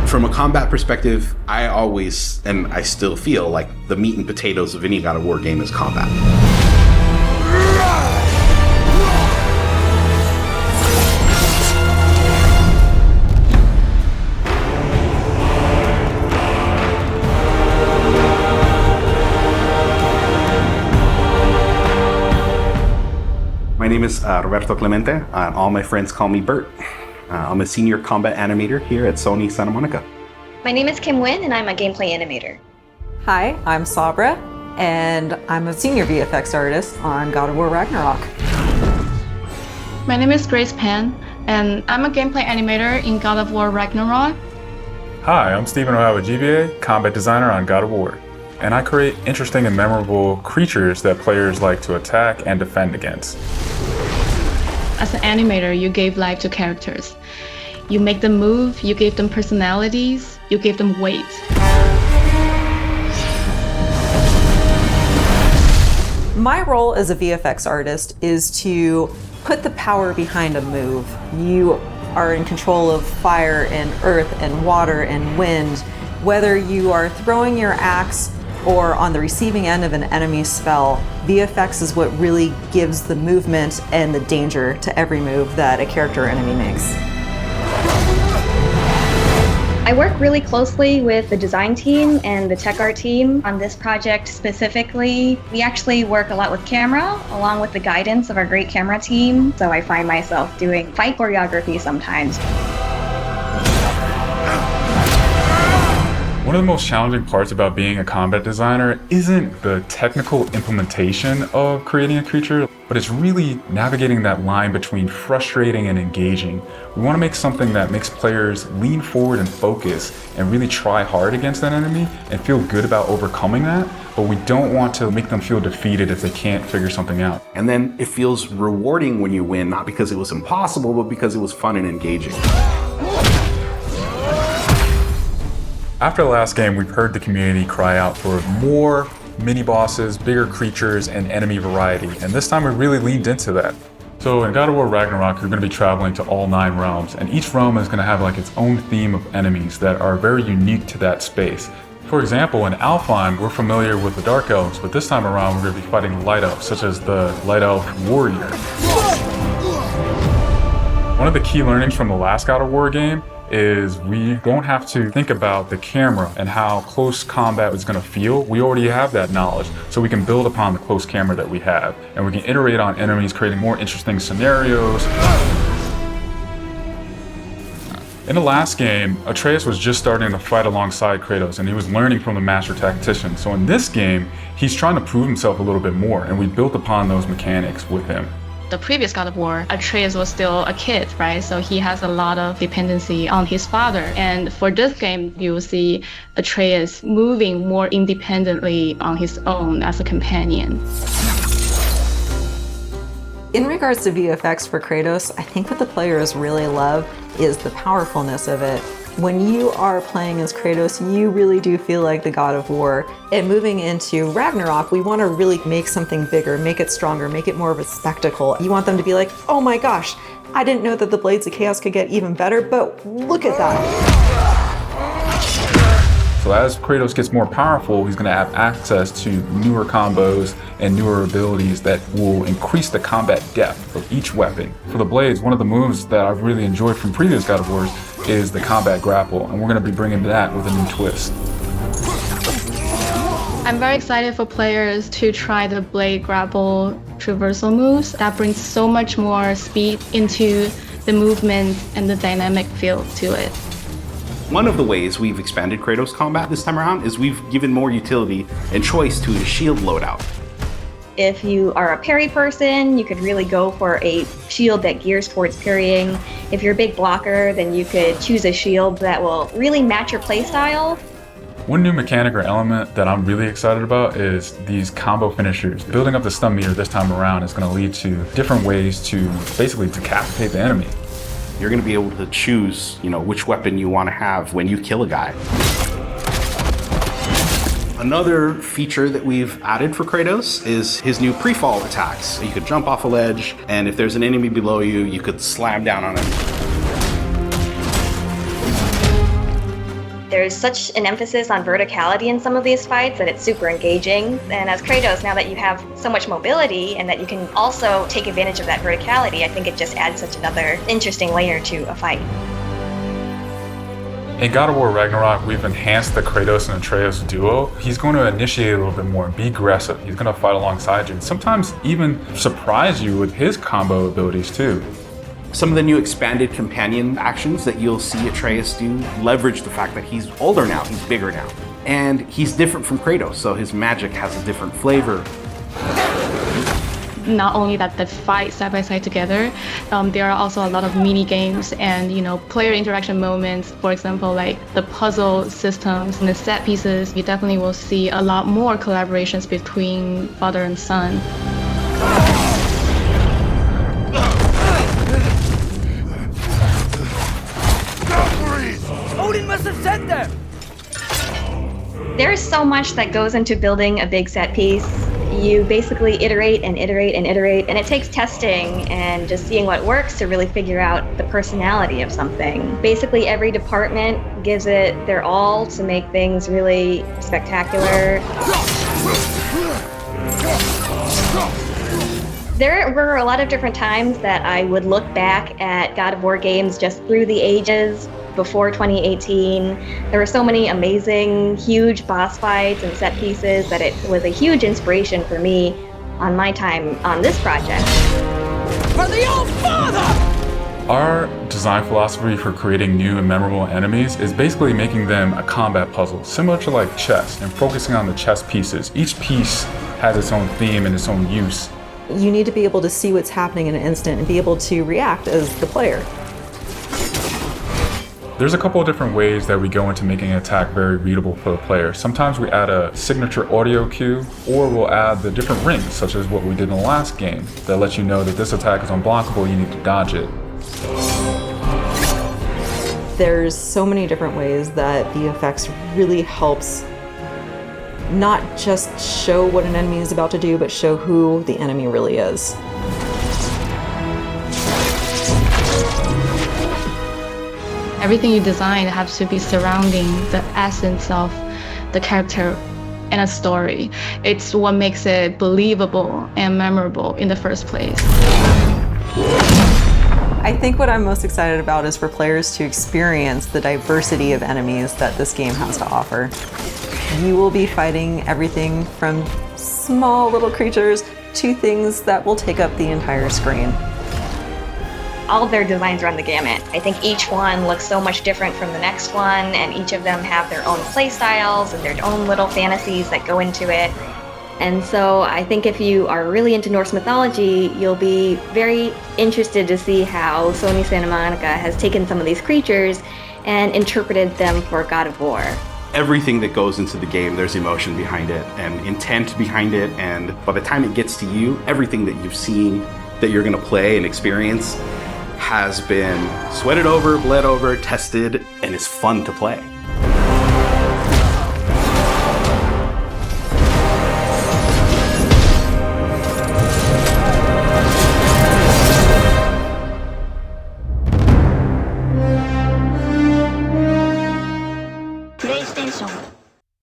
From a combat perspective, I always, and I still feel like the meat and potatoes of any God of War game is combat. My name is Roberto Clemente. All my friends call me Bert. I'm a senior combat animator here at Sony Santa Monica. My name is Kim Wynn, and I'm a gameplay animator. Hi, I'm Sabra, and I'm a senior VFX artist on God of War Ragnarok. My name is Grace Pan, and I'm a gameplay animator in God of War Ragnarok. Hi, I'm Stephen O'Hara, GBA, combat designer on God of War. And I create interesting and memorable creatures that players like to attack and defend against. As an animator, you gave life to characters. You make them move, you give them personalities, you give them weight. My role as a VFX artist is to put the power behind a move. You are in control of fire and earth and water and wind. Whether you are throwing your axe or on the receiving end of an enemy spell, VFX is what really gives the movement and the danger to every move that a character or enemy makes. I work really closely with the design team and the tech art team on this project specifically. We actually work a lot with camera, along with the guidance of our great camera team, so I find myself doing fight choreography sometimes. One of the most challenging parts about being a combat designer isn't the technical implementation of creating a creature, but it's really navigating that line between frustrating and engaging. We want to make something that makes players lean forward and focus and really try hard against an enemy and feel good about overcoming that, but we don't want to make them feel defeated if they can't figure something out. And then it feels rewarding when you win, not because it was impossible, but because it was fun and engaging. After the last game, we've heard the community cry out for more mini-bosses, bigger creatures, and enemy variety, and this time we really leaned into that. So in God of War Ragnarok, you're going to be traveling to all 9 realms, and each realm is going to have like its own theme of enemies that are very unique to that space. For example, in Alfheim, we're familiar with the Dark Elves, but this time around we're going to be fighting Light Elves, such as the Light Elf Warrior. One of the key learnings from the last God of War game is we don't have to think about the camera and how close combat is going to feel. We already have that knowledge, so we can build upon the close camera that we have, and we can iterate on enemies, creating more interesting scenarios. In the last game, Atreus was just starting to fight alongside Kratos, and he was learning from the master tactician. So in this game, he's trying to prove himself a little bit more, and we built upon those mechanics with him. The previous God of War, Atreus was still a kid, right? So he has a lot of dependency on his father. And for this game, you'll see Atreus moving more independently on his own as a companion. In regards to VFX for Kratos, I think what the players really love is the powerfulness of it. When you are playing as Kratos, you really do feel like the God of War. And moving into Ragnarok, we want to really make something bigger, make it stronger, make it more of a spectacle. You want them to be like, oh my gosh, I didn't know that the Blades of Chaos could get even better, but look at that. So as Kratos gets more powerful, he's going to have access to newer combos and newer abilities that will increase the combat depth of each weapon. For the Blades, one of the moves that I've really enjoyed from previous God of Wars is the combat grapple, and we're going to be bringing that with a new twist. I'm very excited for players to try the blade grapple traversal moves. That brings so much more speed into the movement and the dynamic feel to it. One of the ways we've expanded Kratos combat this time around is we've given more utility and choice to the shield loadout. If you are a parry person, you could really go for a shield that gears towards parrying. If you're a big blocker, then you could choose a shield that will really match your playstyle. One new mechanic or element that I'm really excited about is these combo finishers. Building up the stun meter this time around is going to lead to different ways to basically decapitate the enemy. You're going to be able to choose, which weapon you want to have when you kill a guy. Another feature that we've added for Kratos is his new pre-fall attacks. You could jump off a ledge, and if there's an enemy below you, you could slam down on him. There's such an emphasis on verticality in some of these fights that it's super engaging. And as Kratos, now that you have so much mobility and that you can also take advantage of that verticality, I think it just adds such another interesting layer to a fight. In God of War Ragnarok, we've enhanced the Kratos and Atreus duo. He's going to initiate a little bit more, be aggressive. He's going to fight alongside you, and sometimes even surprise you with his combo abilities too. Some of the new expanded companion actions that you'll see Atreus do leverage the fact that he's older now, he's bigger now. And he's different from Kratos, so his magic has a different flavor. Not only that they fight side by side together, there are also a lot of mini games and player interaction moments. For example, like the puzzle systems and the set pieces. You definitely will see a lot more collaborations between father and son. Odin must have sent them! There's so much that goes into building a big set piece. You basically iterate and iterate and iterate, and it takes testing and just seeing what works to really figure out the personality of something. Basically, every department gives it their all to make things really spectacular. There were a lot of different times that I would look back at God of War games just through the ages before 2018. There were so many amazing, huge boss fights and set pieces that it was a huge inspiration for me on my time on this project. For the old father! Our design philosophy for creating new and memorable enemies is basically making them a combat puzzle, similar to like chess, and focusing on the chess pieces. Each piece has its own theme and its own use. You need to be able to see what's happening in an instant and be able to react as the player. There's a couple of different ways that we go into making an attack very readable for the player. Sometimes we add a signature audio cue, or we'll add the different rings, such as what we did in the last game, that lets you know that this attack is unblockable, you need to dodge it. There's so many different ways that VFX really helps not just show what an enemy is about to do, but show who the enemy really is. Everything you design has to be surrounding the essence of the character and a story. It's what makes it believable and memorable in the first place. I think what I'm most excited about is for players to experience the diversity of enemies that this game has to offer. You will be fighting everything from small little creatures to things that will take up the entire screen. All of their designs run the gamut. I think each one looks so much different from the next one, and each of them have their own play styles and their own little fantasies that go into it. And so I think if you are really into Norse mythology, you'll be very interested to see how Sony Santa Monica has taken some of these creatures and interpreted them for God of War. Everything that goes into the game, there's emotion behind it and intent behind it, and by the time it gets to you, everything that you've seen that you're going to play and experience has been sweated over, bled over, tested, and is fun to play.